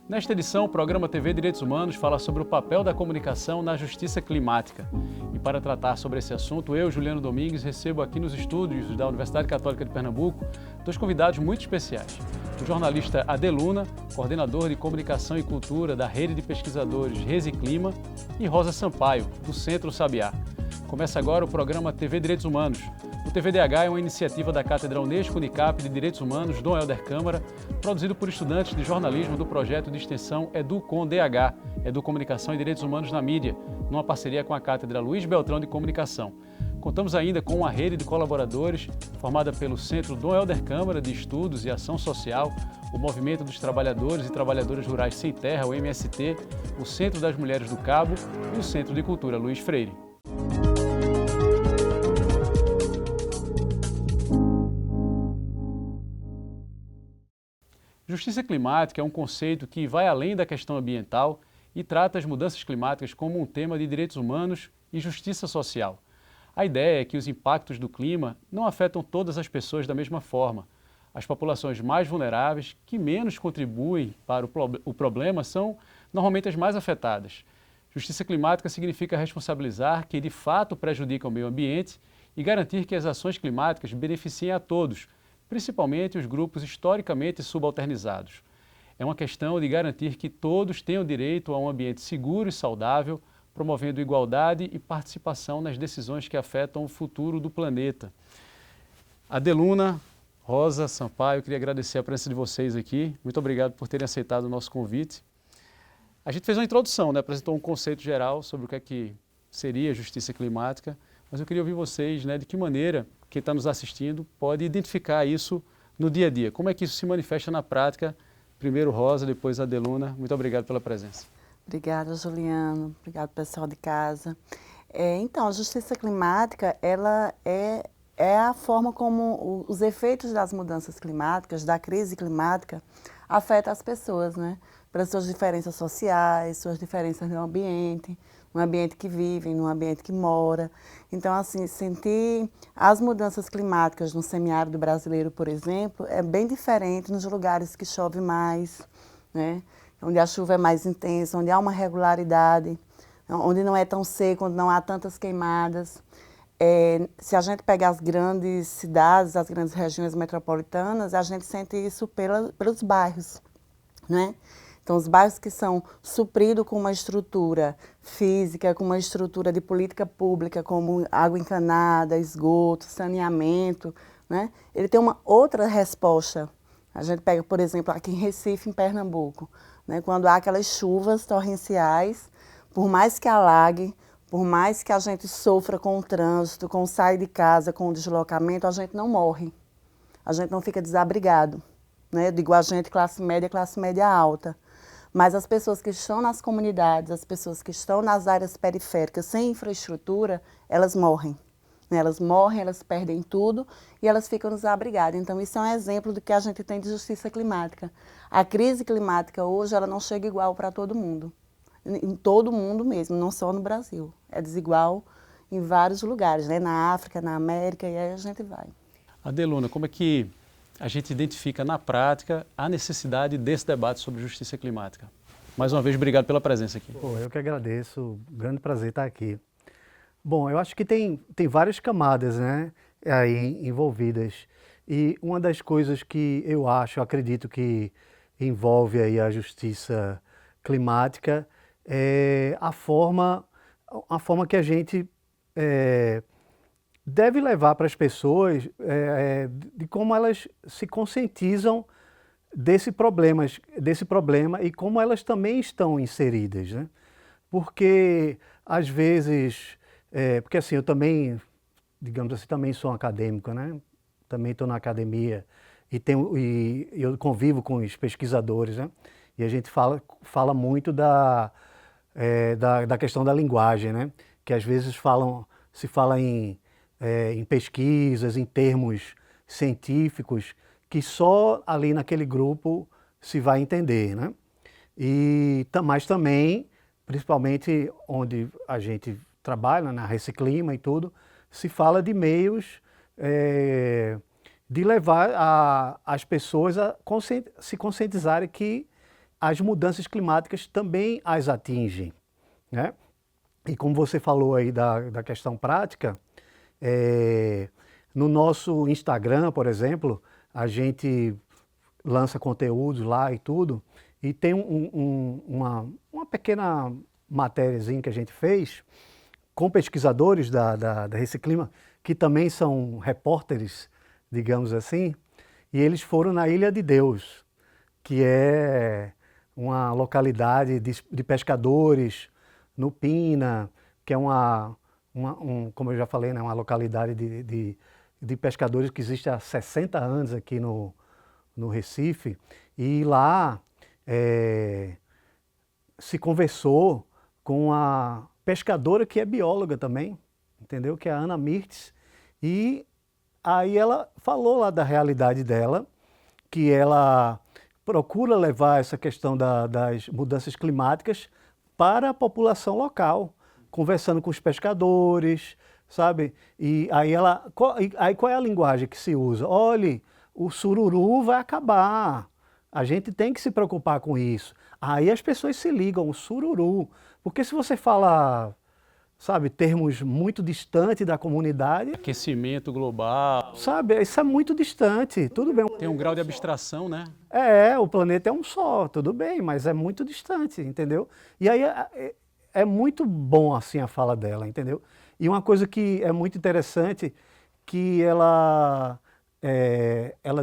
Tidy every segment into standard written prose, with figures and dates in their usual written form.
Nesta edição, o programa TV Direitos Humanos fala sobre o papel da comunicação na justiça climática. E para tratar sobre esse assunto, eu, Juliano Domingues, recebo aqui nos estúdios da Universidade Católica de Pernambuco dois convidados muito especiais. O jornalista Adeluna, coordenador de comunicação e cultura da Rede de Pesquisadores Resiclima, e Rosa Sampaio, do Centro Sabiá. Começa agora o programa TV Direitos Humanos. O TVDH é uma iniciativa da Cátedra Unesco-Unicap de Direitos Humanos, Dom Helder Câmara, produzido por estudantes de jornalismo do projeto de extensão EduCom-DH, Educomunicação e Direitos Humanos na Mídia, numa parceria com a Cátedra Luiz Beltrão de Comunicação. Contamos ainda com uma rede de colaboradores formada pelo Centro Dom Helder Câmara de Estudos e Ação Social, o Movimento dos Trabalhadores e Trabalhadoras Rurais Sem Terra, o MST, o Centro das Mulheres do Cabo e o Centro de Cultura Luiz Freire. Justiça climática é um conceito que vai além da questão ambiental e trata as mudanças climáticas como um tema de direitos humanos e justiça social. A ideia é que os impactos do clima não afetam todas as pessoas da mesma forma. As populações mais vulneráveis, que menos contribuem para o problema, são normalmente as mais afetadas. Justiça climática significa responsabilizar quem de fato prejudica o meio ambiente e garantir que as ações climáticas beneficiem a todos, principalmente os grupos historicamente subalternizados. É uma questão de garantir que todos tenham direito a um ambiente seguro e saudável, promovendo igualdade e participação nas decisões que afetam o futuro do planeta. Adeluna, Rosa, Sampaio, eu queria agradecer a presença de vocês aqui. Muito obrigado por terem aceitado o nosso convite. A gente fez uma introdução, apresentou um conceito geral sobre o que é que seria justiça climática, mas eu queria ouvir vocês, de que maneira quem está nos assistindo pode identificar isso no dia a dia. Como é que isso se manifesta na prática? Primeiro Rosa, depois Adeluna. Muito obrigado pela presença. Obrigada, Juliano. Obrigado, pessoal de casa. Então, a justiça climática, ela é a forma como os efeitos das mudanças climáticas, da crise climática, afetam as pessoas, pelas suas diferenças sociais, suas diferenças no ambiente que vivem, no ambiente que mora. Então, assim, sentir as mudanças climáticas no semiárido brasileiro, por exemplo, é bem diferente nos lugares que chove mais, onde a chuva é mais intensa, onde há uma regularidade, onde não é tão seco, onde não há tantas queimadas. Se a gente pegar as grandes cidades, as grandes regiões metropolitanas, a gente sente isso pelos bairros, Então, os bairros que são supridos com uma estrutura física, com uma estrutura de política pública, como água encanada, esgoto, saneamento, ele tem uma outra resposta. A gente pega, por exemplo, aqui em Recife, em Pernambuco, quando há aquelas chuvas torrenciais, por mais que alague, por mais que a gente sofra com o trânsito, com o sair de casa, com o deslocamento, a gente não morre, a gente não fica desabrigado. Eu digo a gente, classe média alta. Mas as pessoas que estão nas comunidades, as pessoas que estão nas áreas periféricas, sem infraestrutura, elas morrem. Elas morrem, elas perdem tudo e elas ficam desabrigadas. Então, isso é um exemplo do que a gente tem de justiça climática. A crise climática hoje, ela não chega igual para todo mundo. Em todo mundo mesmo, não só no Brasil. É desigual em vários lugares, na África, na América, e aí a gente vai. Adeluna, como é que a gente identifica na prática a necessidade desse debate sobre justiça climática? Mais uma vez, obrigado pela presença aqui. Eu que agradeço, grande prazer estar aqui. Bom, eu acho que tem várias camadas aí envolvidas, e uma das coisas que eu acredito que envolve aí a justiça climática é a forma que a gente deve levar para as pessoas de como elas se conscientizam desse problema e como elas também estão inseridas, Porque, às vezes, porque assim, eu também, digamos assim, também sou um acadêmico, Também estou na academia e eu convivo com os pesquisadores, E a gente fala muito da questão da linguagem, Que às vezes se fala em pesquisas, em termos científicos, que só ali naquele grupo se vai entender, Mas também, principalmente onde a gente trabalha, na Resiclima e tudo, se fala de meios de levar as pessoas a se conscientizarem que as mudanças climáticas também as atingem, né? E como você falou aí da questão prática, no nosso Instagram, por exemplo, a gente lança conteúdos lá e tudo, e tem uma pequena matériazinha que a gente fez com pesquisadores da Reciclima, que também são repórteres, digamos assim, e eles foram na Ilha de Deus, que é uma localidade de pescadores, no Pina, que é como eu já falei, né, uma localidade de pescadores que existe há 60 anos aqui no Recife, e lá se conversou com a pescadora que é bióloga também, entendeu? Que é a Ana Mirtes, e aí ela falou lá da realidade dela, que ela procura levar essa questão das mudanças climáticas para a população local, conversando com os pescadores, sabe? E aí qual é a linguagem que se usa? Olhe, o sururu vai acabar, a gente tem que se preocupar com isso. Aí as pessoas se ligam, o sururu, porque se você fala, sabe, termos muito distantes da comunidade... Aquecimento global. Sabe, isso é muito distante, tudo bem. Tem um grau de abstração, né? O planeta é um só, tudo bem, mas é muito distante, entendeu? E aí é muito bom assim a fala dela, entendeu? E uma coisa que é muito interessante, que ela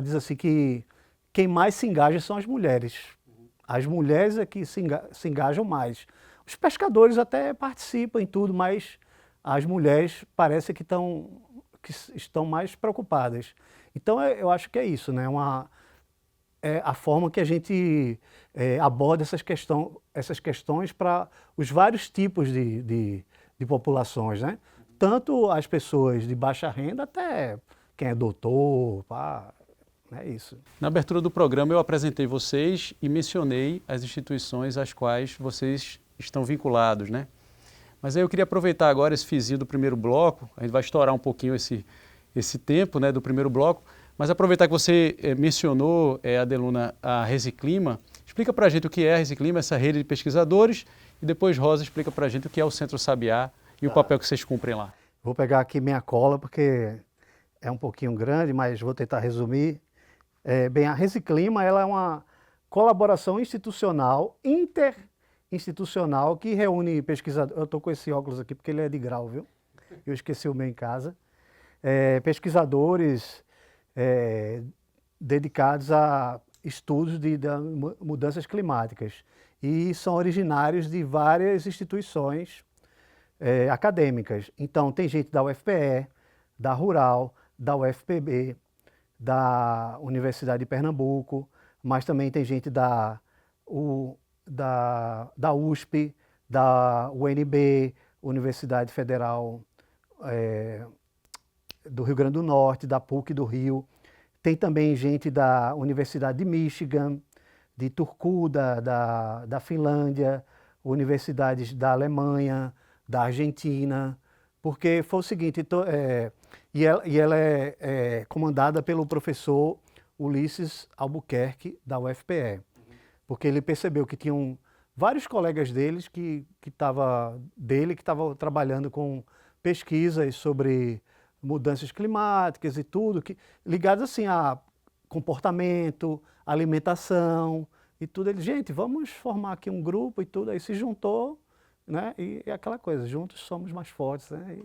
diz assim que quem mais se engaja são as mulheres. As mulheres é que se engajam mais. Os pescadores até participam em tudo, mas as mulheres parece que estão mais preocupadas. Então eu acho que é isso, né? A forma que a gente aborda essas questões para os vários tipos de populações, né? Tanto as pessoas de baixa renda até quem é doutor, pá, é isso. Na abertura do programa eu apresentei vocês e mencionei as instituições às quais vocês estão vinculados, né? Mas aí eu queria aproveitar agora esse fizinho do primeiro bloco, a gente vai estourar um pouquinho esse tempo, né, do primeiro bloco, mas aproveitar que você mencionou, Adeluna, a Reciclima, explica pra gente o que é a Reciclima, essa rede de pesquisadores, e depois Rosa explica pra gente o que é o Centro Sabiá e o papel que vocês cumprem lá. Vou pegar aqui minha cola, porque é um pouquinho grande, mas vou tentar resumir. Bem, a Reciclima ela é uma colaboração institucional, interinstitucional, que reúne pesquisadores. Eu estou com esse óculos aqui porque ele é de grau, viu? Eu esqueci o meu em casa. Pesquisadores dedicados a estudos de mudanças climáticas e são originários de várias instituições acadêmicas. Então, tem gente da UFPE, da Rural, da UFPB, da Universidade de Pernambuco, mas também tem gente da USP, da UNB, Universidade Federal do Rio Grande do Norte, da PUC do Rio. Tem também gente da Universidade de Michigan, de Turku, da Finlândia, universidades da Alemanha, da Argentina, porque foi o seguinte, e ela é comandada pelo professor Ulisses Albuquerque, da UFPE, porque ele percebeu que tinham vários colegas deles que estavam trabalhando com pesquisas sobre mudanças climáticas e tudo, ligadas assim a comportamento, alimentação e tudo. Ele, gente, vamos formar aqui um grupo e tudo, aí se juntou, né? E é aquela coisa, juntos somos mais fortes, né?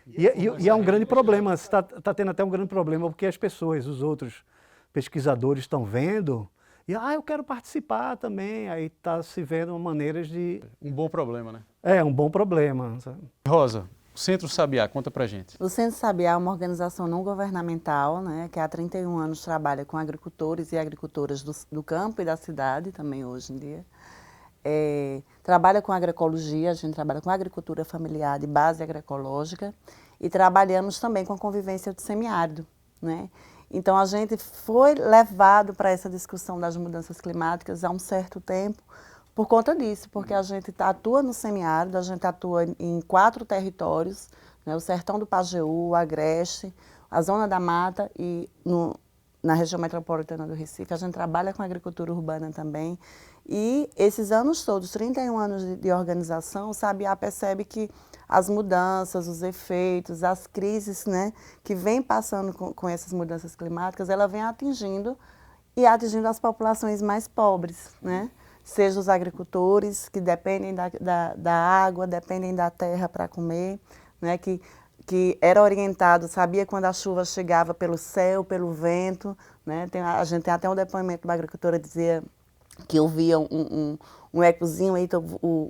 E é um grande problema, está tendo até um grande problema, porque as pessoas, os outros pesquisadores estão vendo, e eu quero participar também, aí está se vendo maneiras de... Um bom problema, né? Um bom problema. Sabe? Rosa, o Centro Sabiá, conta pra gente. O Centro Sabiá é uma organização não governamental, né, que há 31 anos trabalha com agricultores e agricultoras do campo e da cidade, também hoje em dia. Trabalha com agroecologia, a gente trabalha com agricultura familiar de base agroecológica e trabalhamos também com a convivência do semiárido, né? Então a gente foi levado para essa discussão das mudanças climáticas há um certo tempo por conta disso, porque a gente atua no semiárido, a gente atua em 4 territórios, né? O Sertão do Pajeú, o Agreste, a Zona da Mata e na região metropolitana do Recife, a gente trabalha com agricultura urbana também. E esses anos todos, 31 anos de organização, o Sabiá percebe que as mudanças, os efeitos, as crises, né, que vem passando com essas mudanças climáticas, ela vem atingindo as populações mais pobres, né? Seja os agricultores que dependem da água, dependem da terra para comer, né? Que era orientado, sabia quando a chuva chegava pelo céu, pelo vento, né? A gente tem até um depoimento da agricultora que dizia que ouvia um ecozinho, aí,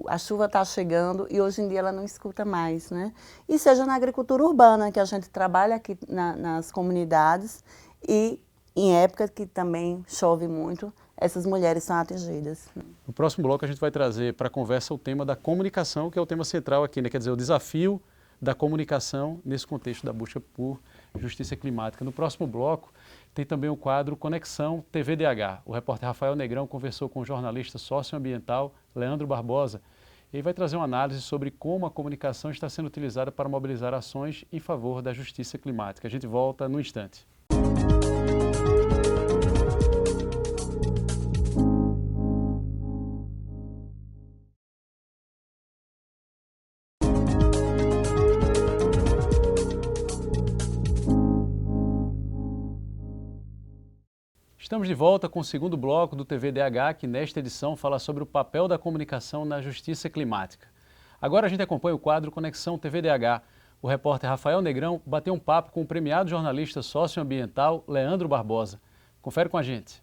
a chuva está chegando, e hoje em dia ela não escuta mais, né? E seja na agricultura urbana, que a gente trabalha aqui nas comunidades, e em época que também chove muito, essas mulheres são atingidas. No próximo bloco a gente vai trazer para a conversa o tema da comunicação, que é o tema central aqui, né? Quer dizer, o desafio da comunicação nesse contexto da busca por justiça climática. No próximo bloco tem também o quadro Conexão TVDH. O repórter Rafael Negrão conversou com o jornalista socioambiental Leandro Barbosa e vai trazer uma análise sobre como a comunicação está sendo utilizada para mobilizar ações em favor da justiça climática. A gente volta no instante. Estamos de volta com o segundo bloco do TVDH, que nesta edição fala sobre o papel da comunicação na justiça climática. Agora a gente acompanha o quadro Conexão TVDH. O repórter Rafael Negrão bateu um papo com o premiado jornalista socioambiental Leandro Barbosa. Confere com a gente.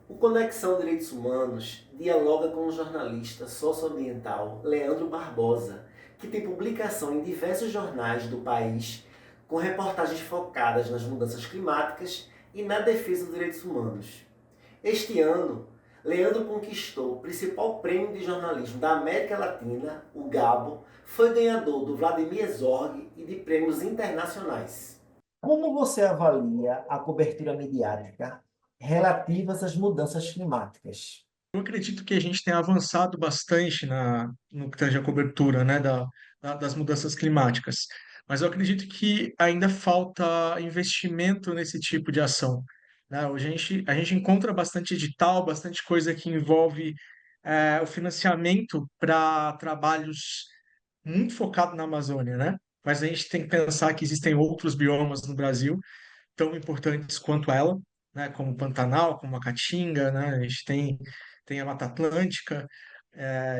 O Conexão Direitos Humanos dialoga com o jornalista socioambiental Leandro Barbosa, que tem publicação em diversos jornais do país, com reportagens focadas nas mudanças climáticas e na defesa dos direitos humanos. Este ano, Leandro conquistou o principal prêmio de jornalismo da América Latina, o Gabo, foi ganhador do Vladimir Zorg e de prêmios internacionais. Como você avalia a cobertura midiática relativas às mudanças climáticas? Eu acredito que a gente tem avançado bastante no que tange a cobertura, né, das mudanças climáticas, mas eu acredito que ainda falta investimento nesse tipo de ação, né? Hoje a gente encontra bastante edital, bastante coisa que envolve o financiamento para trabalhos muito focados na Amazônia, né? Mas a gente tem que pensar que existem outros biomas no Brasil tão importantes quanto ela, né, como o Pantanal, como a Caatinga, né, a gente tem a Mata Atlântica,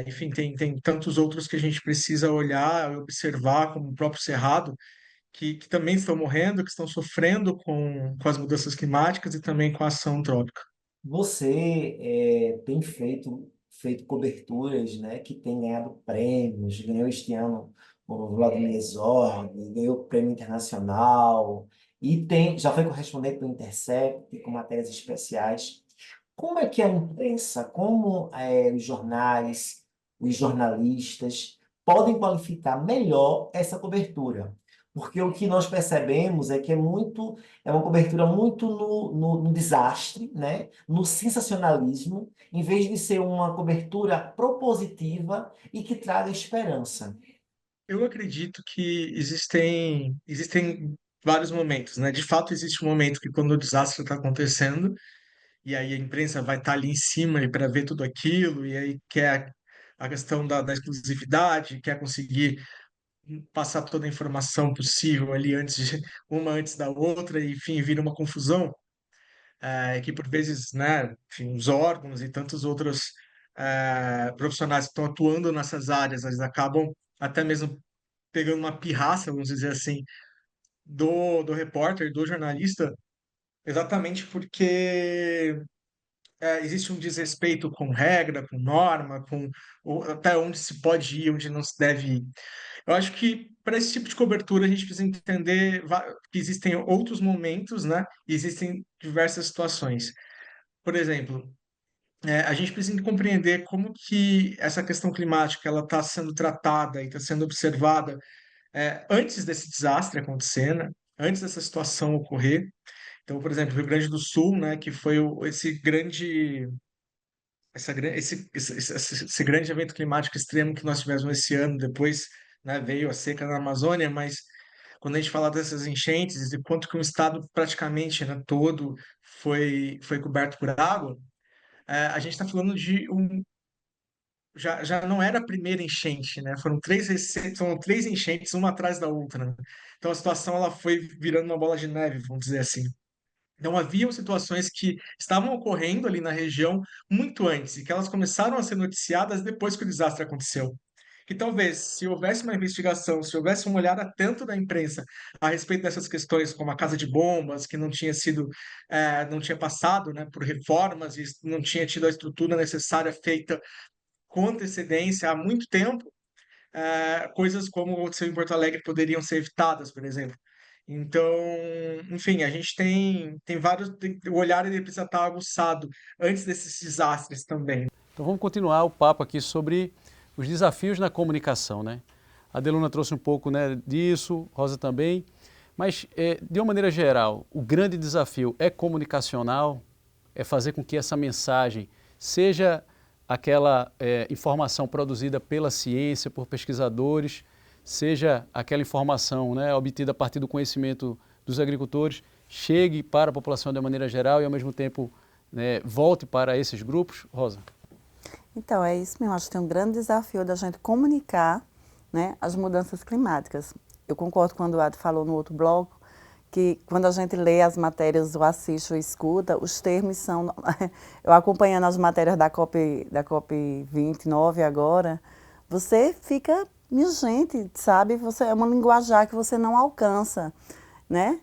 enfim, tem tantos outros que a gente precisa olhar e observar, como o próprio Cerrado, que também estão morrendo, que estão sofrendo com as mudanças climáticas e também com a ação antrópica. Você tem feito coberturas, né, que tem ganhado prêmios, ganhou este ano o Vladimir Zorg, ganhou o prêmio internacional, e já foi correspondente do Intercept, com matérias especiais. Como é que a imprensa, como os jornais, os jornalistas podem qualificar melhor essa cobertura? Porque o que nós percebemos é que é uma cobertura muito no desastre, né? No sensacionalismo, em vez de ser uma cobertura propositiva e que traga esperança. Eu acredito que existem vários momentos, né? De fato, existe um momento que quando o desastre está acontecendo, e aí a imprensa vai estar ali em cima para ver tudo aquilo, e aí quer a questão da exclusividade, quer conseguir passar toda a informação possível ali uma antes da outra, e enfim, vira uma confusão, que por vezes, né, enfim, os órgãos e tantos outros profissionais que estão atuando nessas áreas, eles acabam até mesmo pegando uma pirraça, vamos dizer assim, do repórter, do jornalista, exatamente porque existe um desrespeito com regra, com norma, até onde se pode ir, onde não se deve ir. Eu acho que para esse tipo de cobertura a gente precisa entender que existem outros momentos, né? E existem diversas situações. Por exemplo, a gente precisa compreender como que essa questão climática ela está sendo tratada e está sendo observada antes desse desastre acontecer, né? Antes dessa situação ocorrer. Então, por exemplo, Rio Grande do Sul, né, que foi esse grande evento climático extremo que nós tivemos esse ano, depois né? Veio a seca na Amazônia, mas quando a gente fala dessas enchentes e quanto que um estado praticamente, né, todo foi coberto por água, a gente está falando de já não era a primeira enchente, né? Foram três enchentes, uma atrás da outra, né? Então a situação ela foi virando uma bola de neve, vamos dizer assim. Então, haviam situações que estavam ocorrendo ali na região muito antes e que elas começaram a ser noticiadas depois que o desastre aconteceu. Que talvez, se houvesse uma investigação, se houvesse um olhar atento da imprensa a respeito dessas questões, como a casa de bombas, que não tinha sido, não tinha passado, né, por reformas e não tinha tido a estrutura necessária feita com antecedência há muito tempo, coisas como aconteceu em Porto Alegre poderiam ser evitadas, por exemplo. Então, enfim, a gente tem vários. O olhar ele precisa estar aguçado antes desses desastres também. Então vamos continuar o papo aqui sobre os desafios na comunicação, né? A Deluna trouxe um pouco, né, disso, Rosa também, mas de uma maneira geral, o grande desafio é comunicacional, é fazer com que essa mensagem seja aquela informação produzida pela ciência, por pesquisadores, seja aquela informação, né, obtida a partir do conhecimento dos agricultores, chegue para a população de uma maneira geral e ao mesmo tempo, né, volte para esses grupos. Rosa? Então, é isso mesmo. Acho que tem um grande desafio da gente comunicar, né, as mudanças climáticas. Eu concordo com o Eduardo falou no outro bloco, que quando a gente lê as matérias, ou assiste ou escuta, os termos são... Eu acompanhando as matérias da COP29 agora, você fica... Minha gente, sabe? É uma linguajar que você não alcança, né?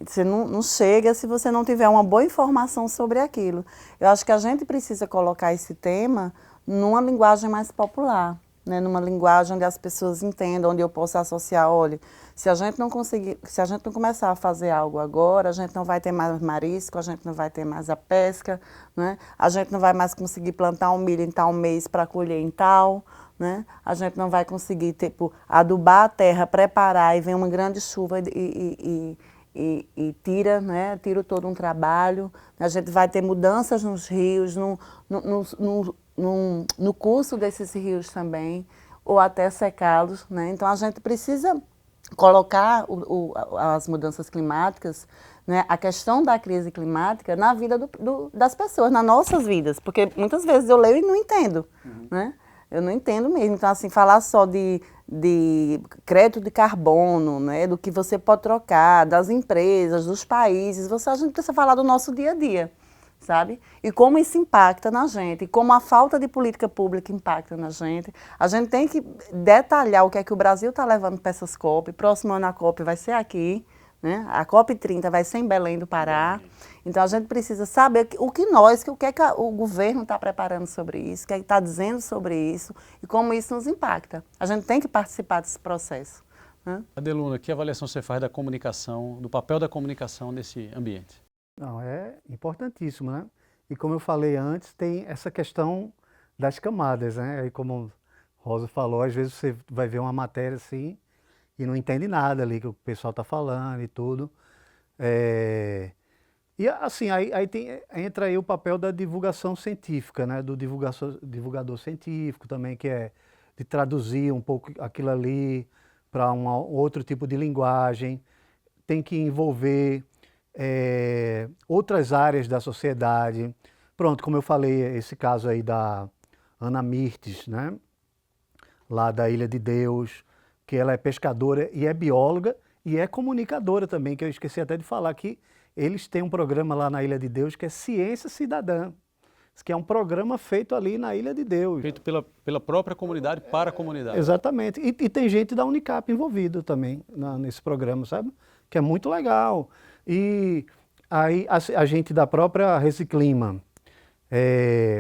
Você não chega se você não tiver uma boa informação sobre aquilo. Eu acho que a gente precisa colocar esse tema numa linguagem mais popular, né? Numa linguagem onde as pessoas entendam, onde eu possa associar, olha, se a gente não começar a fazer algo agora, a gente não vai ter mais marisco, a gente não vai ter mais a pesca, né? A gente não vai mais conseguir plantar um milho em tal mês para colher em tal, né? A gente não vai conseguir, tipo, adubar a terra, preparar e vem uma grande chuva e tira, né? Tira todo um trabalho. A gente vai ter mudanças nos rios, no curso desses rios também, ou até secá-los, né? Então a gente precisa colocar as mudanças climáticas, né? A questão da crise climática na vida das pessoas, nas nossas vidas, porque muitas vezes eu leio e não entendo, né? Eu não entendo mesmo. Então, assim, falar só de crédito de carbono, né, do que você pode trocar, das empresas, dos países, a gente precisa falar do nosso dia a dia, sabe? E como isso impacta na gente, e como a falta de política pública impacta na gente. A gente tem que detalhar o que é que o Brasil está levando para essas COP. Próximo ano a COP vai ser aqui, né? A COP30 vai ser em Belém do Pará. Então a gente precisa saber o que é que o governo está preparando sobre isso, o que é que está dizendo sobre isso e como isso nos impacta. A gente tem que participar desse processo, né? Adeluna, que avaliação você faz da comunicação, do papel da comunicação nesse ambiente? Não, é importantíssimo, né? E como eu falei antes, tem essa questão das camadas, né? E como Rosa falou, às vezes você vai ver uma matéria assim e não entende nada ali que o pessoal está falando e tudo. E assim, entra aí o papel da divulgação científica, né? Do divulgador científico também, que é de traduzir um pouco aquilo ali para um outro tipo de linguagem. Tem que envolver outras áreas da sociedade. Pronto, como eu falei, esse caso aí da Ana Mirtes, né? Lá da Ilha de Deus, que ela é pescadora e é bióloga e é comunicadora também, que eu esqueci até de falar que eles têm um programa lá na Ilha de Deus que é Ciência Cidadã, que é um programa feito ali na Ilha de Deus. Feito pela própria comunidade, para a comunidade. Exatamente. E tem gente da Unicap envolvida também nesse programa, sabe? Que é muito legal. E aí a gente da própria Reciclima,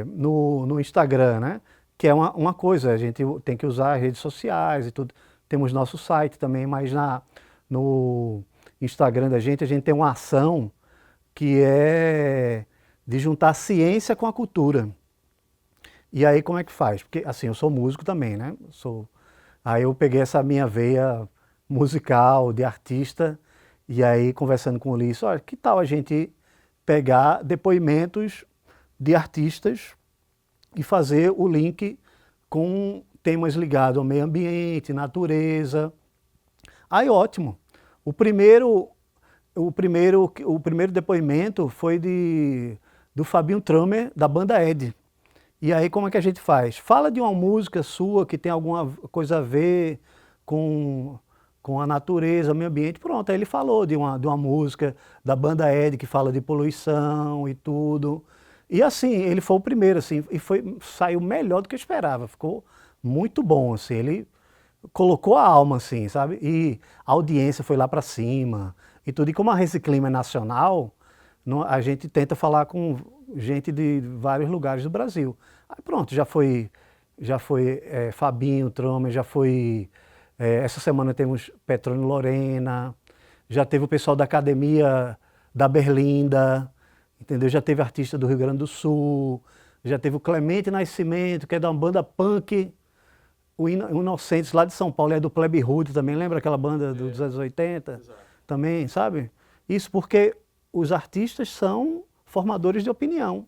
no Instagram, né? Que é uma coisa, a gente tem que usar as redes sociais e tudo. Temos nosso site também, mas no Instagram da gente, a gente tem uma ação que é de juntar a ciência com a cultura. E aí como é que faz? Porque assim, eu sou músico também, né? Aí eu peguei essa minha veia musical, de artista, e aí conversando com o Ulisses, olha, que tal a gente pegar depoimentos de artistas e fazer o link com temas ligados ao meio ambiente, natureza. Aí ótimo. O primeiro depoimento foi do Fabinho Tramer, da banda Ed. E aí como é que a gente faz? Fala de uma música sua que tem alguma coisa a ver com a natureza, o meio ambiente. Pronto, aí ele falou de uma música da banda Ed que fala de poluição e tudo. E assim, ele foi o primeiro, assim, e saiu melhor do que eu esperava. Ficou muito bom, assim. Ele colocou a alma, assim, sabe? E a audiência foi lá para cima e tudo. E como a Reciclima é nacional, a gente tenta falar com gente de vários lugares do Brasil. Aí pronto, já foi Fabinho Tramer, já foi... essa semana temos Petrônio Lorena, já teve o pessoal da Academia da Berlinda, entendeu? Já teve artista do Rio Grande do Sul, já teve o Clemente Nascimento, que é da uma banda punk, o Inocentes lá de São Paulo, é do Plebe Rude também, lembra aquela banda dos anos 80? Exato. Também, sabe? Isso porque os artistas são formadores de opinião,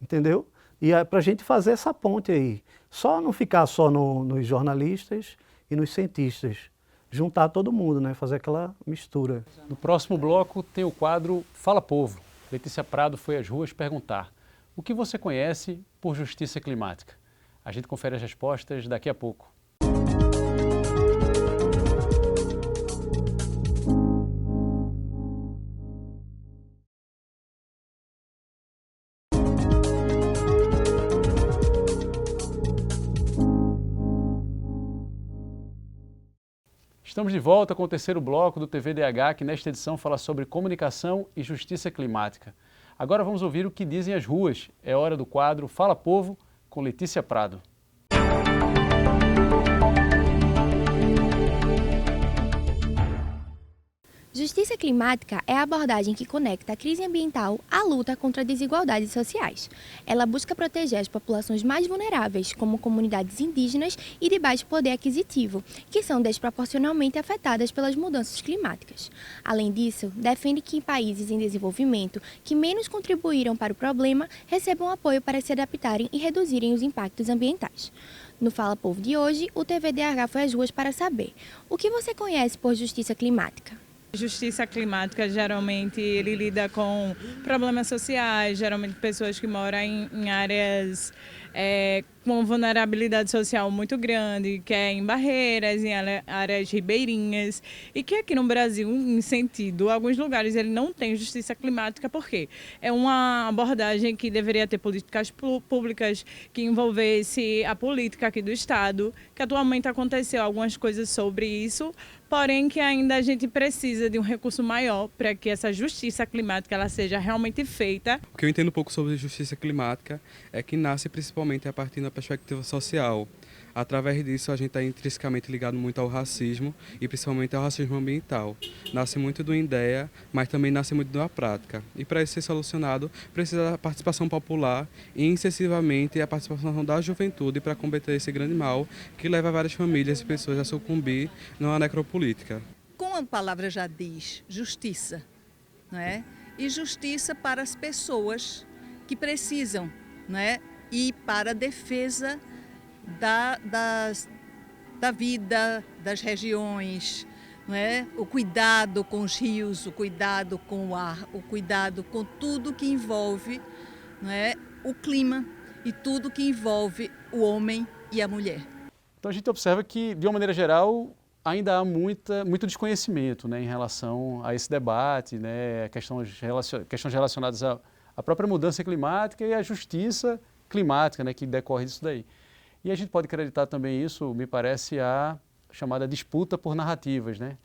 entendeu? E é pra gente fazer essa ponte aí, só não ficar só nos jornalistas e nos cientistas, juntar todo mundo, né? Fazer aquela mistura. No próximo bloco tem o quadro Fala Povo. Letícia Prado foi às ruas perguntar: o que você conhece por justiça climática? A gente confere as respostas daqui a pouco. Estamos de volta com o terceiro bloco do TVDH, que nesta edição fala sobre comunicação e justiça climática. Agora vamos ouvir o que dizem as ruas. É hora do quadro Fala Povo, com Letícia Prado. Justiça climática é a abordagem que conecta a crise ambiental à luta contra desigualdades sociais. Ela busca proteger as populações mais vulneráveis, como comunidades indígenas e de baixo poder aquisitivo, que são desproporcionalmente afetadas pelas mudanças climáticas. Além disso, defende que países em desenvolvimento que menos contribuíram para o problema recebam apoio para se adaptarem e reduzirem os impactos ambientais. No Fala Povo de hoje, o TVDH foi às ruas para saber: o que você conhece por justiça climática? Justiça climática, geralmente, ele lida com problemas sociais, geralmente pessoas que moram em áreas com vulnerabilidade social muito grande, que é em barreiras, em áreas ribeirinhas, e que aqui no Brasil, em sentido, alguns lugares ele não tem justiça climática, porque é uma abordagem que deveria ter políticas públicas que envolvesse a política aqui do Estado, que atualmente aconteceu algumas coisas sobre isso, porém que ainda a gente precisa de um recurso maior para que essa justiça climática ela seja realmente feita. O que eu entendo um pouco sobre justiça climática é que nasce principalmente a partir da perspectiva social. Através disso, a gente está intrinsecamente ligado muito ao racismo e principalmente ao racismo ambiental. Nasce muito de uma ideia, mas também nasce muito de uma prática. E para isso ser solucionado, precisa da participação popular e, incessivamente, a participação da juventude para combater esse grande mal que leva várias famílias e pessoas a sucumbir numa necropolítica. Como a palavra já diz, justiça, não é? E justiça para as pessoas que precisam, não é? E para a defesa da vida, das regiões, não é? O cuidado com os rios, o cuidado com o ar, o cuidado com tudo que envolve, não é? O clima e tudo que envolve o homem e a mulher. Então a gente observa que, de uma maneira geral, ainda há muito desconhecimento, né, em relação a esse debate, né, questões relacionadas à própria mudança climática e à justiça climática, né, que decorre disso daí. E a gente pode acreditar também isso, me parece, a chamada disputa por narrativas, né?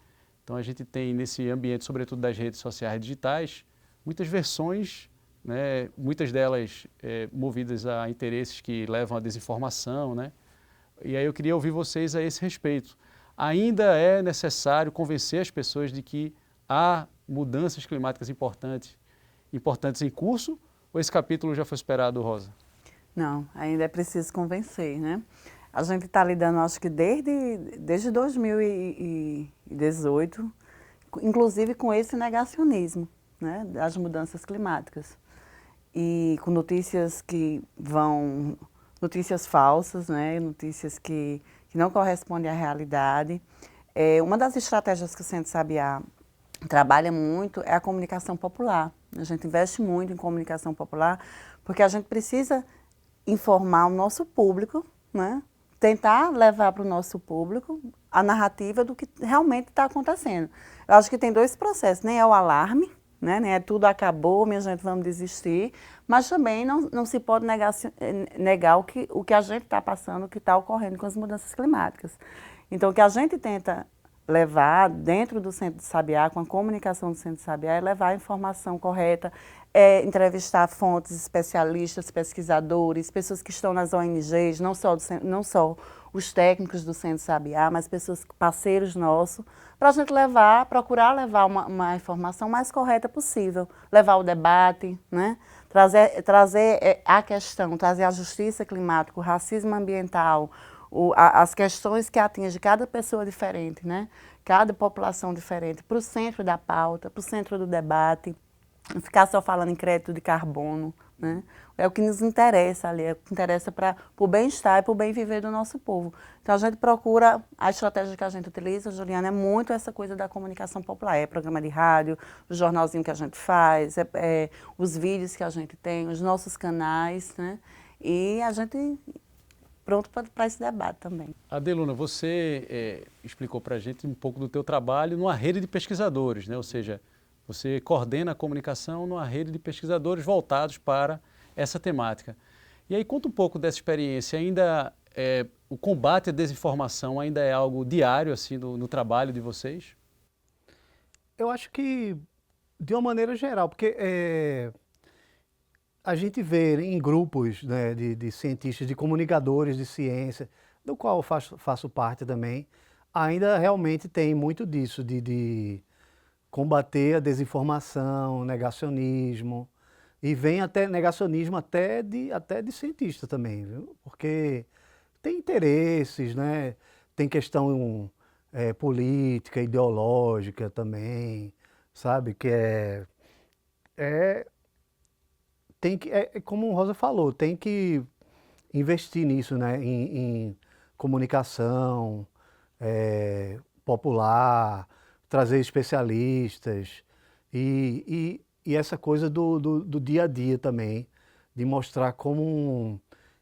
Então a gente tem nesse ambiente, sobretudo das redes sociais digitais, muitas versões, né, muitas delas movidas a interesses que levam à desinformação, né? E aí eu queria ouvir vocês a esse respeito. Ainda é necessário convencer as pessoas de que há mudanças climáticas importantes em curso, ou esse capítulo já foi superado, Rosa? Não, ainda é preciso convencer, né? A gente está lidando, acho que desde 2018, inclusive com esse negacionismo, né, das mudanças climáticas. E com notícias que vão notícias falsas, né? Notícias que não correspondem à realidade. Uma das estratégias que o Centro Sabiá trabalha muito é a comunicação popular. A gente investe muito em comunicação popular porque a gente precisa informar o nosso público, né? Tentar levar para o nosso público a narrativa do que realmente está acontecendo. Eu acho que tem dois processos, nem é o alarme, né? Nem é tudo acabou, minha gente, vamos desistir, mas também não se pode negar o que a gente está passando, o que está ocorrendo com as mudanças climáticas. Então, o que a gente tenta levar dentro do Centro de Sabiá, com a comunicação do Centro de Sabiá, é levar a informação correta, entrevistar fontes, especialistas, pesquisadores, pessoas que estão nas ONGs, não só os técnicos do Centro de Sabiá, mas pessoas, parceiros nossos, para a gente procurar levar uma informação mais correta possível, levar o debate, né? Trazer a questão, trazer a justiça climática, o racismo ambiental, as questões que atingem cada pessoa diferente, né? Cada população diferente, para o centro da pauta, para o centro do debate, não ficar só falando em crédito de carbono, né? É o que nos interessa ali, é o que interessa para o bem-estar e para o bem viver do nosso povo. Então a gente procura, a estratégia que a gente utiliza, Juliana, é muito essa coisa da comunicação popular, é programa de rádio, o jornalzinho que a gente faz, os vídeos que a gente tem, os nossos canais, né? E a gente pronto para esse debate também. Adeluna, você explicou para a gente um pouco do teu trabalho numa rede de pesquisadores, né? Ou seja, você coordena a comunicação numa rede de pesquisadores voltados para essa temática. E aí conta um pouco dessa experiência. Ainda o combate à desinformação ainda é algo diário assim no trabalho de vocês? Eu acho que de uma maneira geral, porque a gente vê em grupos, né, de cientistas, de comunicadores de ciência, do qual eu faço parte também, ainda realmente tem muito disso, de combater a desinformação, negacionismo, e vem até negacionismo até de cientista também, viu? Porque tem interesses, né? Tem questão política, ideológica também, sabe? Que como o Rosa falou, tem que investir nisso, né? Em comunicação popular, trazer especialistas e essa coisa do dia a dia também, de mostrar como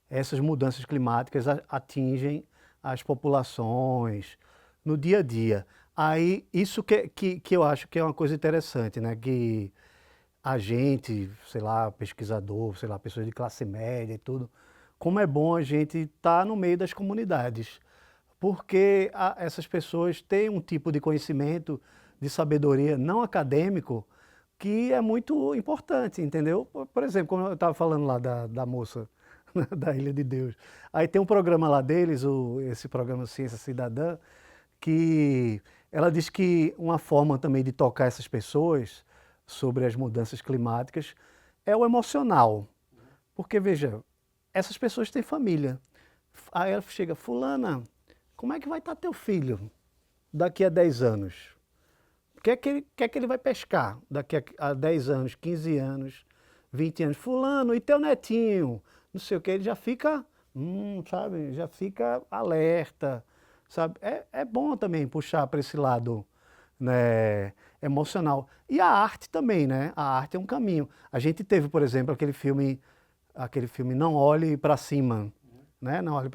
essas mudanças climáticas atingem as populações no dia a dia. Aí, isso que eu acho que é uma coisa interessante, né? Que a gente, sei lá, pesquisador, sei lá, pessoas de classe média e tudo, como é bom a gente estar no meio das comunidades, porque essas pessoas têm um tipo de conhecimento, de sabedoria não acadêmico, que é muito importante, entendeu? Por exemplo, como eu estava falando lá da moça da Ilha de Deus, aí tem um programa lá deles, esse programa Ciência Cidadã, que ela diz que uma forma também de tocar essas pessoas sobre as mudanças climáticas é o emocional. Porque, veja, essas pessoas têm família. Aí ela chega, fulana, como é que vai estar teu filho daqui a 10 anos? O que é que ele vai pescar daqui a 10 anos, 15 anos, 20 anos? Fulano, e teu netinho? Não sei o que, ele já fica, sabe, já fica alerta, sabe? É bom também puxar para esse lado, né, emocional. E a arte também, né? A arte é um caminho. A gente teve, por exemplo, aquele filme Não Olhe para Cima, né? Não Olhe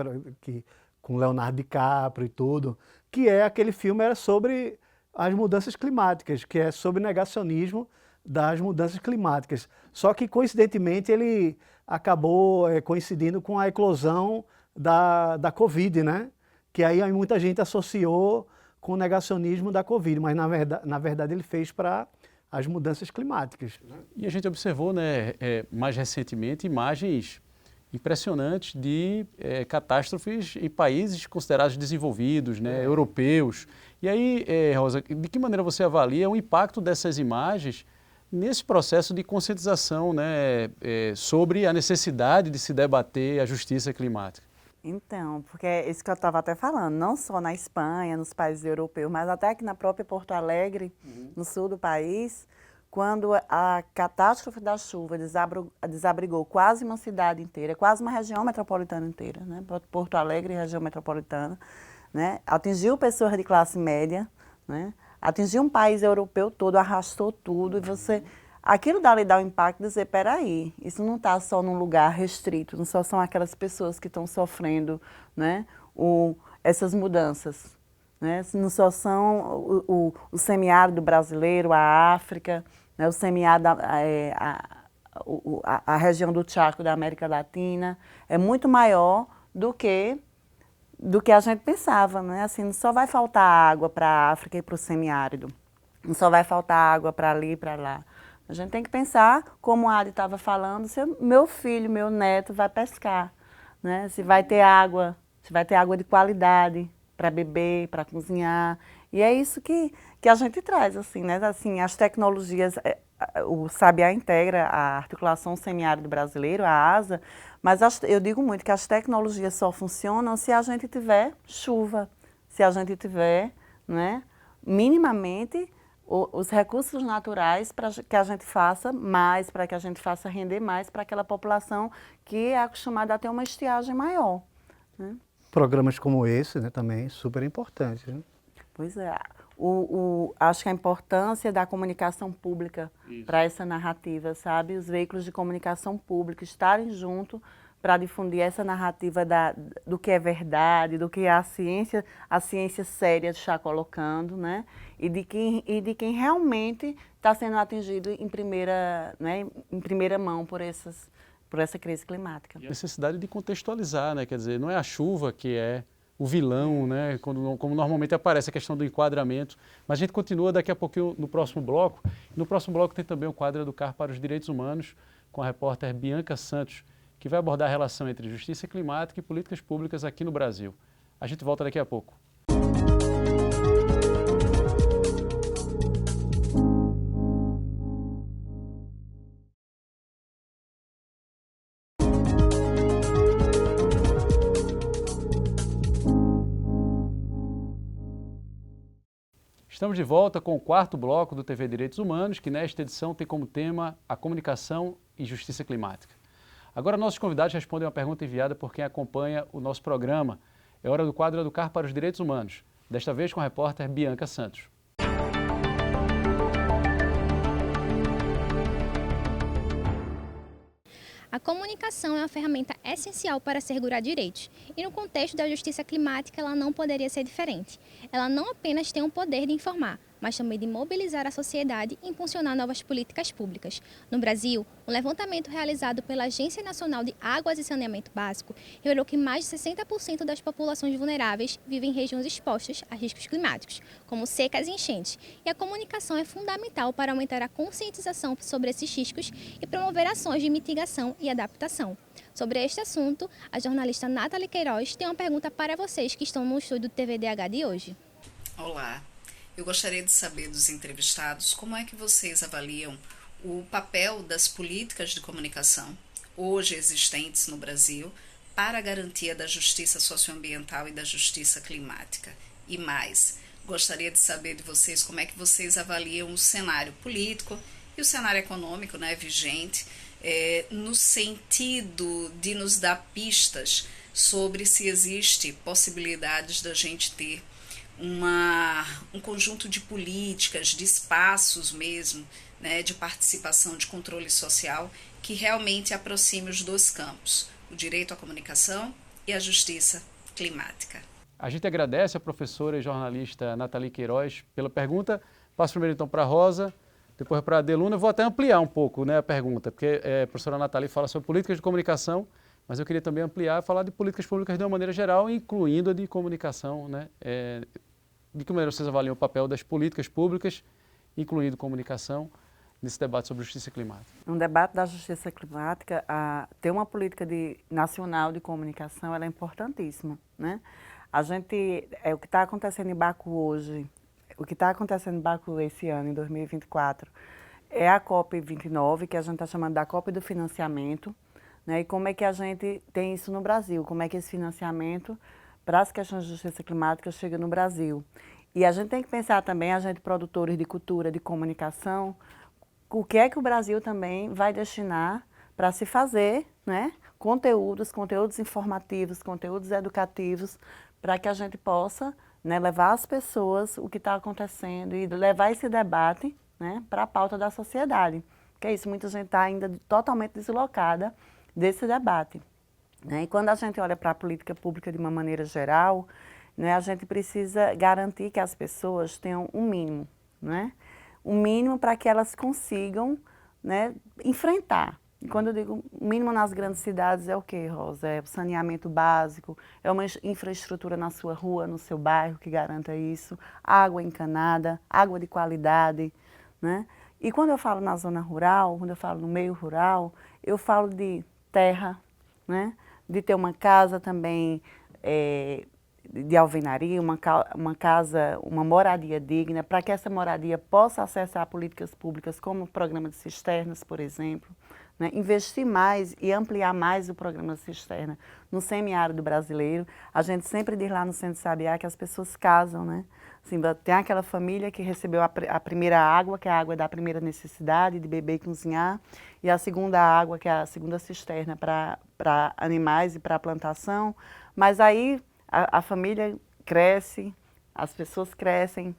com Leonardo DiCaprio e tudo, que aquele filme era sobre as mudanças climáticas, que é sobre negacionismo das mudanças climáticas. Só que, coincidentemente, ele acabou coincidindo com a eclosão da Covid, né? Que aí muita gente associou com o negacionismo da Covid, mas na verdade ele fez para as mudanças climáticas. E a gente observou, né, mais recentemente, imagens impressionantes de catástrofes em países considerados desenvolvidos, né, europeus. E aí, Rosa, de que maneira você avalia o impacto dessas imagens nesse processo de conscientização, né, sobre a necessidade de se debater a justiça climática? Então, porque é isso que eu estava até falando, não só na Espanha, nos países europeus, mas até aqui na própria Porto Alegre, no sul do país, quando a catástrofe da chuva desabrigou quase uma cidade inteira, quase uma região metropolitana inteira, né? Porto Alegre, região metropolitana, né? Atingiu pessoas de classe média, né? Atingiu um país europeu todo, arrastou tudo, e aquilo dali dá o impacto de dizer, peraí, isso não está só num lugar restrito, não só são aquelas pessoas que estão sofrendo, né, essas mudanças, né? Não só são o semiárido brasileiro, a África, né, o semiárido, a região do Chaco da América Latina, é muito maior do que a gente pensava, né? Assim, não só vai faltar água para a África e para o semiárido, não só vai faltar água para ali e para lá. A gente tem que pensar, como a Adi estava falando, se meu filho, meu neto vai pescar, né? Se vai ter água de qualidade para beber, para cozinhar. E é isso que a gente traz, assim, né? Assim, as tecnologias, o Sabiá integra a articulação semiárido brasileiro, a ASA, mas eu digo muito que as tecnologias só funcionam se a gente tiver chuva, se a gente tiver, né, minimamente os recursos naturais para que a gente faça mais, para que a gente faça render mais para aquela população que é acostumada a ter uma estiagem maior, né? Programas como esse, né, também super importantes, né? Pois é. Acho que a importância da comunicação pública para essa narrativa, sabe? Os veículos de comunicação pública estarem juntos para difundir essa narrativa do que é verdade, do que a ciência séria está colocando, né? E de quem realmente está sendo atingido em primeira, né, em primeira mão por essa crise climática. E a necessidade de contextualizar, né? Quer dizer, não é a chuva que é o vilão, né? Como normalmente aparece a questão do enquadramento. Mas a gente continua daqui a pouquinho no próximo bloco. No próximo bloco tem também o quadro Educar para os Direitos Humanos, com a repórter Bianca Santos, que vai abordar a relação entre justiça climática e políticas públicas aqui no Brasil. A gente volta daqui a pouco. Estamos de volta com o quarto bloco do TV Direitos Humanos, que nesta edição tem como tema a comunicação e justiça climática. Agora nossos convidados respondem uma pergunta enviada por quem acompanha o nosso programa. É hora do quadro Educar para os Direitos Humanos, desta vez com a repórter Bianca Santos. A comunicação é uma ferramenta essencial para assegurar direitos, e no contexto da justiça climática ela não poderia ser diferente. Ela não apenas tem o poder de informar, mas também de mobilizar a sociedade e impulsionar novas políticas públicas. No Brasil, um levantamento realizado pela Agência Nacional de Águas e Saneamento Básico revelou que mais de 60% das populações vulneráveis vivem em regiões expostas a riscos climáticos, como secas e enchentes, e a comunicação é fundamental para aumentar a conscientização sobre esses riscos e promover ações de mitigação e adaptação. Sobre este assunto, a jornalista Nathalie Queiroz tem uma pergunta para vocês que estão no estúdio do TVDH de hoje. Olá, eu gostaria de saber dos entrevistados como é que vocês avaliam o papel das políticas de comunicação hoje existentes no Brasil para a garantia da justiça socioambiental e da justiça climática. E mais, gostaria de saber de vocês como é que vocês avaliam o cenário político e o cenário econômico, né, vigente, no sentido de nos dar pistas sobre se existe possibilidades da gente ter um conjunto de políticas, de espaços mesmo, né, de participação, de controle social, que realmente aproxime os dois campos, o direito à comunicação e a justiça climática. A gente agradece a professora e jornalista Nathalie Queiroz pela pergunta. Passo primeiro então para a Rosa, depois para a Adeluna. Eu vou até ampliar um pouco, né, a pergunta, porque a professora Nathalie fala sobre políticas de comunicação, mas eu queria também ampliar e falar de políticas públicas de uma maneira geral, incluindo a de comunicação, né? De que maneira vocês avaliam o papel das políticas públicas, incluindo comunicação, nesse debate sobre justiça climática? No debate da justiça climática, ter uma política nacional de comunicação ela é importantíssima, né? O que está acontecendo em Baku hoje, o que está acontecendo em Baku esse ano, em 2024, é a COP29, que a gente está chamando da COP do financiamento, né? E como é que a gente tem isso no Brasil? Como é que esse financiamento para as questões de justiça climática chega no Brasil? E a gente tem que pensar também, a gente produtores de cultura, de comunicação, o que é que o Brasil também vai destinar para se fazer, né, conteúdos informativos, conteúdos educativos, para que a gente possa, né, levar às pessoas o que está acontecendo e levar esse debate, né, para a pauta da sociedade. Que é isso, muita gente está ainda totalmente deslocada desse debate, né? E quando a gente olha para a política pública de uma maneira geral, né, a gente precisa garantir que as pessoas tenham um mínimo, né? Um mínimo para que elas consigam, né, enfrentar. E quando eu digo mínimo nas grandes cidades, é o quê, Rosa? É o saneamento básico, é uma infraestrutura na sua rua, no seu bairro que garanta isso, água encanada, água de qualidade, né? E quando eu falo na zona rural, quando eu falo no meio rural, eu falo de terra, né? De ter uma casa também de alvenaria, uma casa, uma moradia digna, para que essa moradia possa acessar políticas públicas como o programa de cisternas, por exemplo, né? Investir mais e ampliar mais o programa de cisterna no semiárido brasileiro. A gente sempre diz lá no Centro Sabiá que as pessoas casam, né? Assim, tem aquela família que recebeu a primeira água, que é a água da primeira necessidade, de beber e cozinhar, e a segunda água, que é a segunda cisterna para animais e para a plantação. Mas aí a família cresce, as pessoas crescem,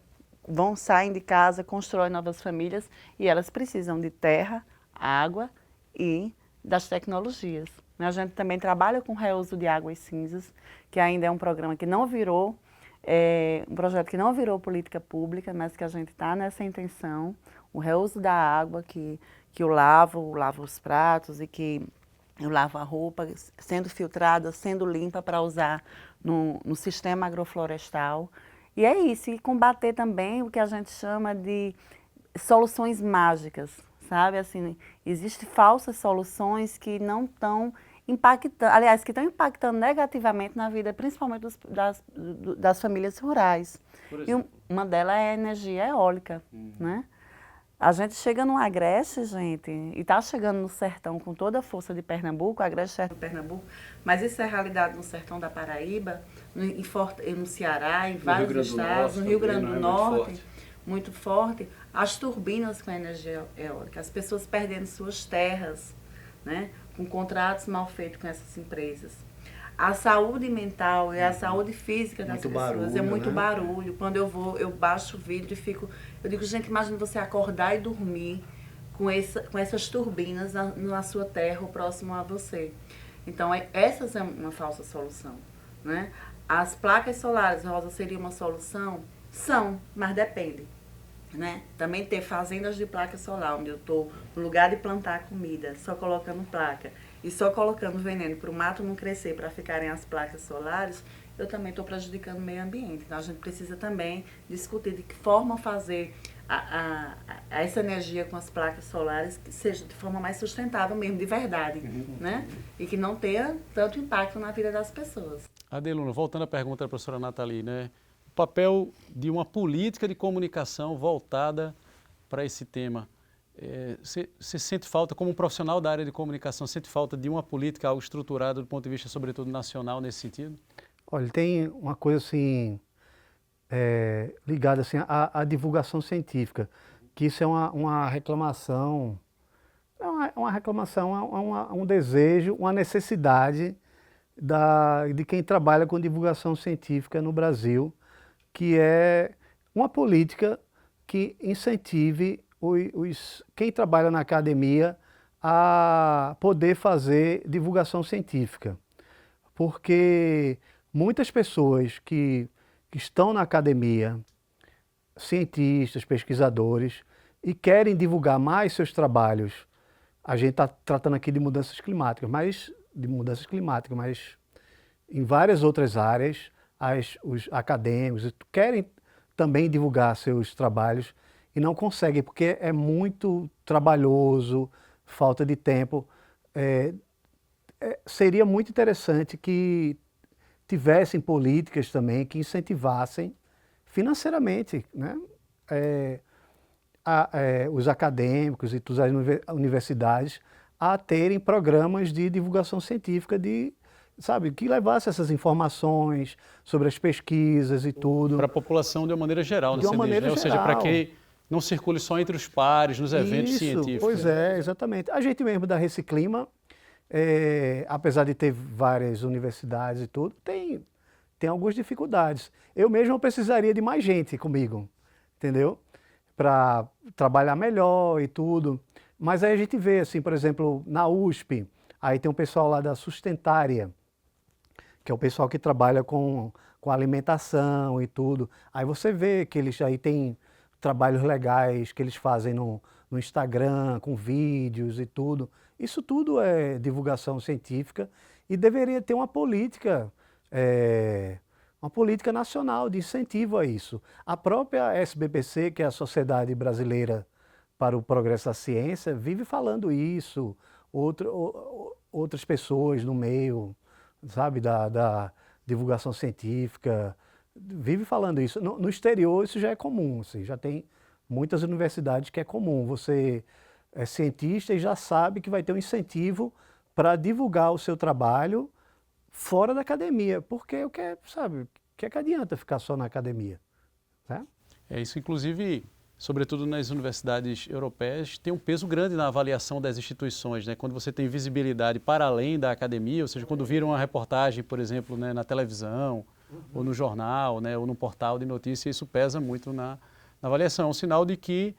saem de casa, constroem novas famílias e elas precisam de terra, água e das tecnologias. A gente também trabalha com reuso de águas cinzas, que ainda é um programa que não virou, um projeto que não virou política pública, mas que a gente está nessa intenção, o reuso da água, que eu lavo os pratos e que eu lavo a roupa, sendo filtrada, sendo limpa para usar no sistema agroflorestal. E é isso, e combater também o que a gente chama de soluções mágicas, sabe? Assim, existem falsas soluções que não estão impactando, aliás, que estão impactando negativamente na vida, principalmente das famílias rurais. E uma delas é a energia eólica, né? A gente chega no Agreste, gente, e está chegando no sertão com toda a força de Pernambuco, Agreste é de Pernambuco, mas isso é realidade no sertão da Paraíba, no Ceará, em vários estados, no Rio Grande do Norte, muito forte. As turbinas com energia eólica, as pessoas perdendo suas terras, né, com contratos mal feitos com essas empresas. A saúde mental e a saúde física das pessoas é muito barulho. Quando eu vou, eu baixo o vidro e fico... Eu digo, gente, imagina você acordar e dormir com essas turbinas na sua terra ou próximo a você. Então, essa é uma falsa solução, né? As placas solares, Rosa, seria uma solução? São, mas depende, né? Também ter fazendas de placa solar, onde eu estou no lugar de plantar comida, só colocando placa, e só colocando veneno para o mato não crescer, para ficarem as placas solares, eu também estou prejudicando o meio ambiente. Então, a gente precisa também discutir de que forma fazer essa energia com as placas solares que seja de forma mais sustentável mesmo, de verdade, né? E que não tenha tanto impacto na vida das pessoas. Adeluna, voltando à pergunta da professora Nathalie, né? O papel de uma política de comunicação voltada para esse tema. Você sente falta, como um profissional da área de comunicação, sente falta de uma política algo estruturada do ponto de vista, sobretudo, nacional nesse sentido? Olha, tem uma coisa assim, ligada assim, à divulgação científica, que isso é uma reclamação, um desejo, uma necessidade de quem trabalha com divulgação científica no Brasil, que é uma política que incentive quem trabalha na academia a poder fazer divulgação científica. Porque muitas pessoas que estão na academia, cientistas, pesquisadores, e querem divulgar mais seus trabalhos, a gente está tratando aqui de mudanças climáticas, mas em várias outras áreas, os acadêmicos querem também divulgar seus trabalhos e não conseguem, porque é muito trabalhoso, falta de tempo. Seria muito interessante que tivessem políticas também que incentivassem financeiramente, né, os acadêmicos e todas as universidades a terem programas de divulgação científica que levasse essas informações sobre as pesquisas e tudo. Para a população de uma maneira geral, de uma maneira geral. Ou seja, para quem não circule só entre os pares, nos eventos científicos. Pois é, exatamente. A gente mesmo da Reciclima, apesar de ter várias universidades e tudo, tem algumas dificuldades. Eu mesmo precisaria de mais gente comigo, entendeu? Para trabalhar melhor e tudo. Mas aí a gente vê, assim, por exemplo, na USP, aí tem um pessoal lá da Sustentária, que é o pessoal que trabalha com alimentação e tudo. Aí você vê que eles aí têm trabalhos legais que eles fazem no Instagram, com vídeos e tudo. Isso tudo é divulgação científica e deveria ter uma política nacional de incentivo a isso. A própria SBPC, que é a Sociedade Brasileira para o Progresso da Ciência, vive falando isso, outras pessoas no meio, sabe, da divulgação científica, vive falando isso. No exterior isso já é comum, assim, já tem muitas universidades que é comum. Você é cientista e já sabe que vai ter um incentivo para divulgar o seu trabalho fora da academia, porque o que é que adianta ficar só na academia, né? Isso, inclusive, sobretudo nas universidades europeias, tem um peso grande na avaliação das instituições, né? Quando você tem visibilidade para além da academia, ou seja, quando vira uma reportagem, por exemplo, né, na televisão, ou no jornal, né, ou no portal de notícias, isso pesa muito na avaliação. É um sinal de que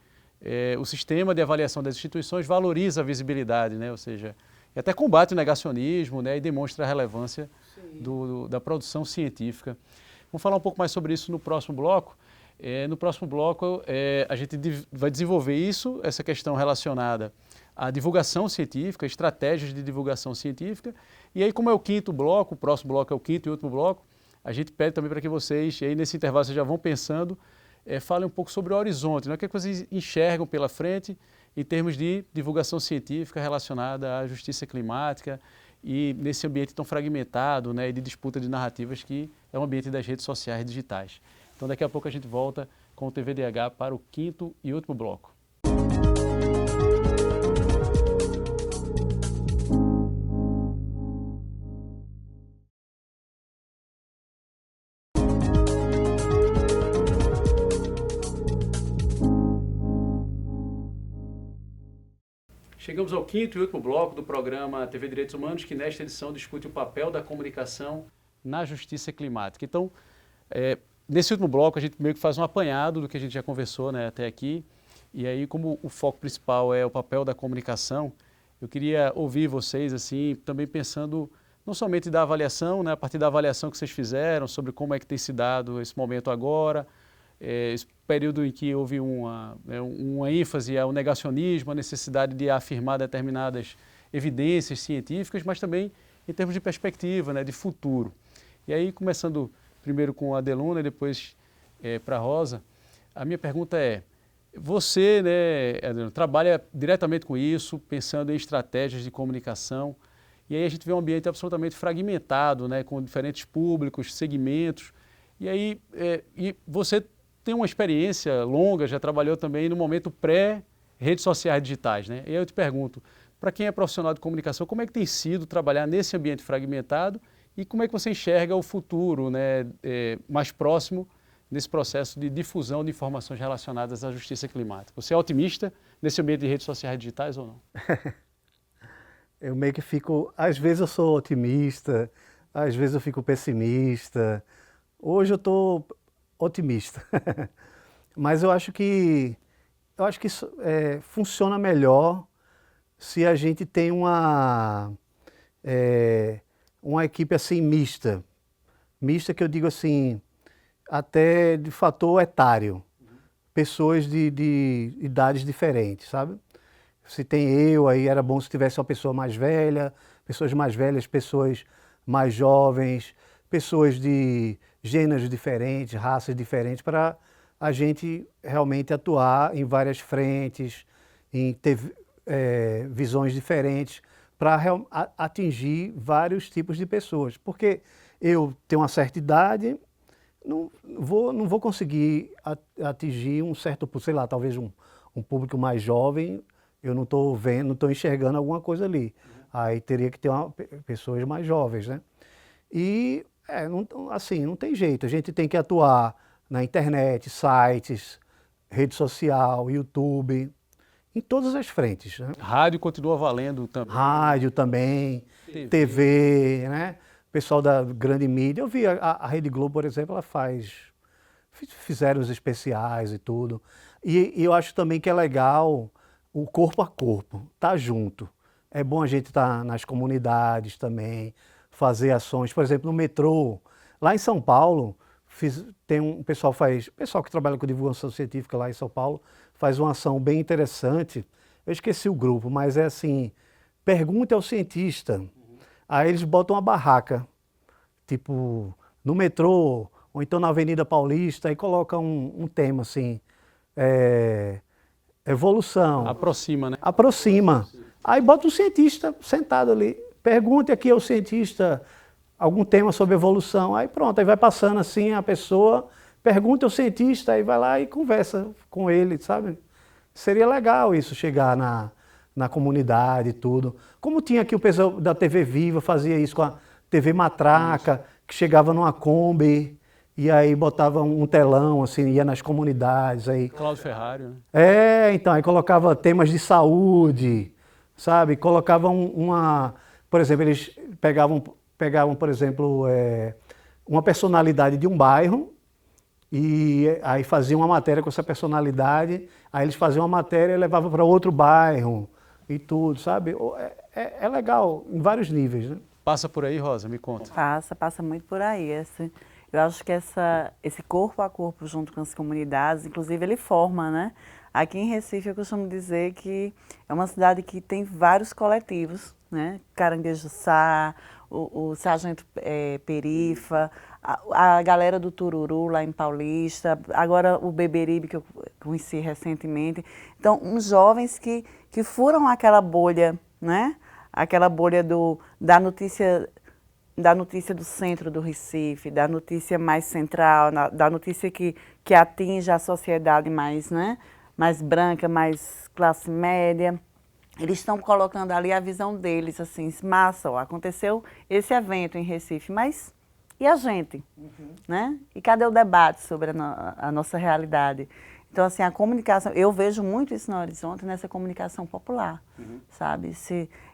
o sistema de avaliação das instituições valoriza a visibilidade, né? Ou seja, e até combate o negacionismo, né, e demonstra a relevância da produção científica. Vamos falar um pouco mais sobre isso no próximo bloco. No próximo bloco, a gente vai desenvolver essa questão relacionada à divulgação científica, estratégias de divulgação científica. E aí, como é o quinto bloco, o próximo bloco é o quinto e último bloco, a gente pede também para que vocês, e aí nesse intervalo vocês já vão pensando, falem um pouco sobre o horizonte, né? O que é que vocês enxergam pela frente em termos de divulgação científica relacionada à justiça climática e nesse ambiente tão fragmentado, né, e de disputa de narrativas que é o ambiente das redes sociais digitais. Então daqui a pouco a gente volta com o TVDH para o quinto e último bloco. Chegamos ao quinto e último bloco do programa TV Direitos Humanos, que nesta edição discute o papel da comunicação na justiça climática. Então, nesse último bloco a gente meio que faz um apanhado do que a gente já conversou, né, até aqui, e aí como o foco principal é o papel da comunicação, eu queria ouvir vocês assim, também pensando não somente da avaliação, né, a partir da avaliação que vocês fizeram, sobre como é que tem se dado esse momento agora, esse período em que houve uma ênfase ao negacionismo, a necessidade de afirmar determinadas evidências científicas, mas também em termos de perspectiva, né, de futuro. E aí, começando primeiro com a Adeluna e depois para a Rosa, a minha pergunta é, você, né, Adeluna, trabalha diretamente com isso, pensando em estratégias de comunicação, e aí a gente vê um ambiente absolutamente fragmentado, né, com diferentes públicos, segmentos, e aí e você tem uma experiência longa, já trabalhou também no momento pré-redes sociais digitais, né? E aí eu te pergunto, para quem é profissional de comunicação, como é que tem sido trabalhar nesse ambiente fragmentado e como é que você enxerga o futuro, né, mais próximo nesse processo de difusão de informações relacionadas à justiça climática? Você é otimista nesse ambiente de redes sociais digitais ou não? Eu meio que fico, às vezes eu sou otimista, às vezes eu fico pessimista. Hoje eu estou otimista, mas eu acho que isso funciona melhor se a gente tem uma equipe assim mista que eu digo assim, até de fator etário, pessoas de idades diferentes, sabe? Se tem eu, aí era bom se tivesse uma pessoa mais velha, pessoas mais velhas, pessoas mais jovens, pessoas de gêneros diferentes, raças diferentes, para a gente realmente atuar em várias frentes, em ter visões diferentes, para atingir vários tipos de pessoas. Porque eu tenho uma certa idade, não vou conseguir atingir um certo, sei lá, talvez um público mais jovem, eu não estou vendo, não estou enxergando alguma coisa ali. Aí teria que ter pessoas mais jovens, né? E assim, não tem jeito, a gente tem que atuar na internet, sites, rede social, YouTube, em todas as frentes, né? Rádio continua valendo também. Rádio também, TV, né? O pessoal da grande mídia. Eu vi a Rede Globo, por exemplo, fizeram os especiais e tudo. E eu acho também que é legal o corpo a corpo, tá junto. É bom a gente estar nas comunidades também, fazer ações. Por exemplo, no metrô, lá em São Paulo, tem um pessoal que trabalha com divulgação científica lá em São Paulo, faz uma ação bem interessante. Eu esqueci o grupo, mas é assim, pergunte ao cientista. Aí eles botam uma barraca, tipo, no metrô, ou então na Avenida Paulista, e colocam um tema assim, evolução. Aproxima, né? Aproxima. Aí bota um cientista sentado ali, pergunte aqui ao cientista algum tema sobre evolução, aí pronto, aí vai passando assim a pessoa, pergunta ao cientista, aí vai lá e conversa com ele, sabe? Seria legal isso, chegar na comunidade e tudo. Como tinha aqui o pessoal da TV Viva, fazia isso com a TV Matraca, que chegava numa Kombi, e aí botava um telão, assim, ia nas comunidades. Aí... Cláudio Ferrário, né? Então, aí colocava temas de saúde, sabe? Colocavam por exemplo, eles pegavam, por exemplo, uma personalidade de um bairro e aí faziam uma matéria com essa personalidade, aí eles faziam uma matéria e levavam para outro bairro e tudo, sabe? É legal em vários níveis, né? Passa por aí, Rosa? Me conta. Passa muito por aí. Eu acho que esse corpo a corpo junto com as comunidades, inclusive ele forma, né? Aqui em Recife eu costumo dizer que é uma cidade que tem vários coletivos, né? Caranguejo Sá, o Sargento Perifa, a galera do Tururu lá em Paulista, agora o Beberibe que eu conheci recentemente. Então, uns jovens que furam aquela bolha, né? Aquela bolha da notícia do centro do Recife, da notícia mais central, da notícia que atinge a sociedade mais, né? Mais branca, mais classe média. Eles estão colocando ali a visão deles, assim, massa, ó, aconteceu esse evento em Recife, mas e a gente? Né? E cadê o debate sobre a nossa realidade? Então, assim, a comunicação, eu vejo muito isso no Horizonte, nessa comunicação popular, sabe?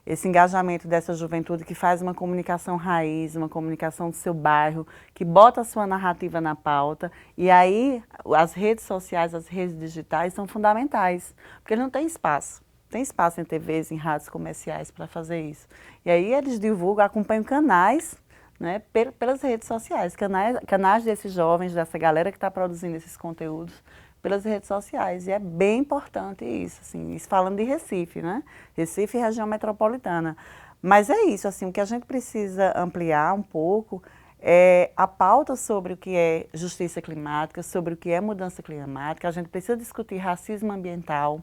Esse engajamento dessa juventude que faz uma comunicação raiz, uma comunicação do seu bairro, que bota a sua narrativa na pauta, e aí as redes sociais, as redes digitais são fundamentais, porque não tem espaço. Tem espaço em TVs, em rádios comerciais para fazer isso. E aí eles divulgam, acompanham canais, né, pelas redes sociais, canais desses jovens, dessa galera que está produzindo esses conteúdos pelas redes sociais. E é bem importante isso, assim, isso falando de Recife, né? Recife e região metropolitana. Mas é isso, assim, o que a gente precisa ampliar um pouco é a pauta sobre o que é justiça climática, sobre o que é mudança climática. A gente precisa discutir racismo ambiental,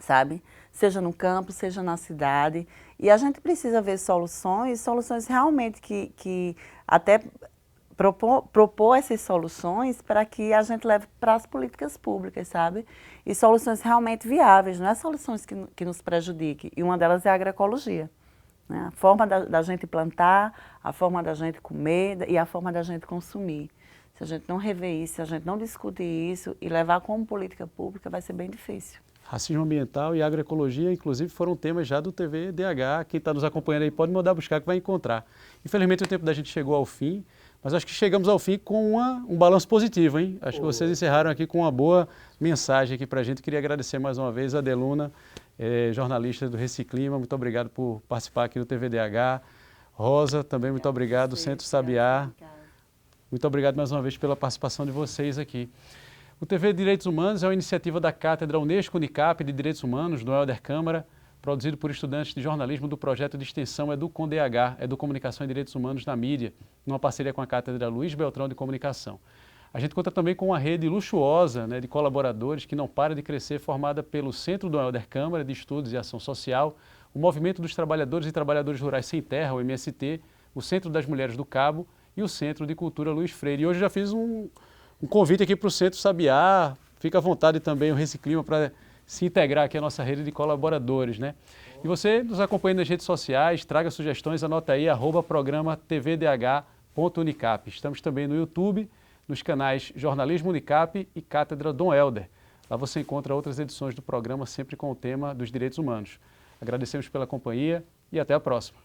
sabe? Seja no campo, seja na cidade. E a gente precisa ver soluções realmente que até propor essas soluções para que a gente leve para as políticas públicas, sabe? E soluções realmente viáveis, não é soluções que nos prejudiquem. E uma delas é a agroecologia, né? A forma da gente plantar, a forma da gente comer e a forma da gente consumir. Se a gente não rever isso, se a gente não discutir isso e levar como política pública, vai ser bem difícil. Racismo ambiental e agroecologia, inclusive, foram temas já do TV DH. Quem está nos acompanhando aí pode mandar buscar que vai encontrar. Infelizmente, o tempo da gente chegou ao fim, mas acho que chegamos ao fim com um balanço positivo, hein? Acho que vocês encerraram aqui com uma boa mensagem aqui para a gente. Queria agradecer mais uma vez a Adeluna, jornalista do Reciclima. Muito obrigado por participar aqui do TV DH. Rosa, também muito obrigado. Centro Sabiá. Muito obrigado mais uma vez pela participação de vocês aqui. O TV Direitos Humanos é uma iniciativa da Cátedra Unesco Unicap de Direitos Humanos, do Helder Câmara, produzido por estudantes de jornalismo do projeto de extensão EduComDH, Educomunicação e Direitos Humanos na Mídia, numa parceria com a Cátedra Luiz Beltrão de Comunicação. A gente conta também com uma rede luxuosa, né, de colaboradores que não para de crescer, formada pelo Centro do Helder Câmara de Estudos e Ação Social, o Movimento dos Trabalhadores e Trabalhadoras Rurais Sem Terra, o MST, o Centro das Mulheres do Cabo e o Centro de Cultura Luiz Freire. E hoje já fiz um convite aqui para o Centro Sabiá, fica à vontade também o Reciclima para se integrar aqui à nossa rede de colaboradores, né? E você nos acompanha nas redes sociais, traga sugestões, anota aí, @programa tvdh.unicap. Estamos também no YouTube, nos canais Jornalismo Unicap e Cátedra Dom Helder. Lá você encontra outras edições do programa sempre com o tema dos direitos humanos. Agradecemos pela companhia e até a próxima.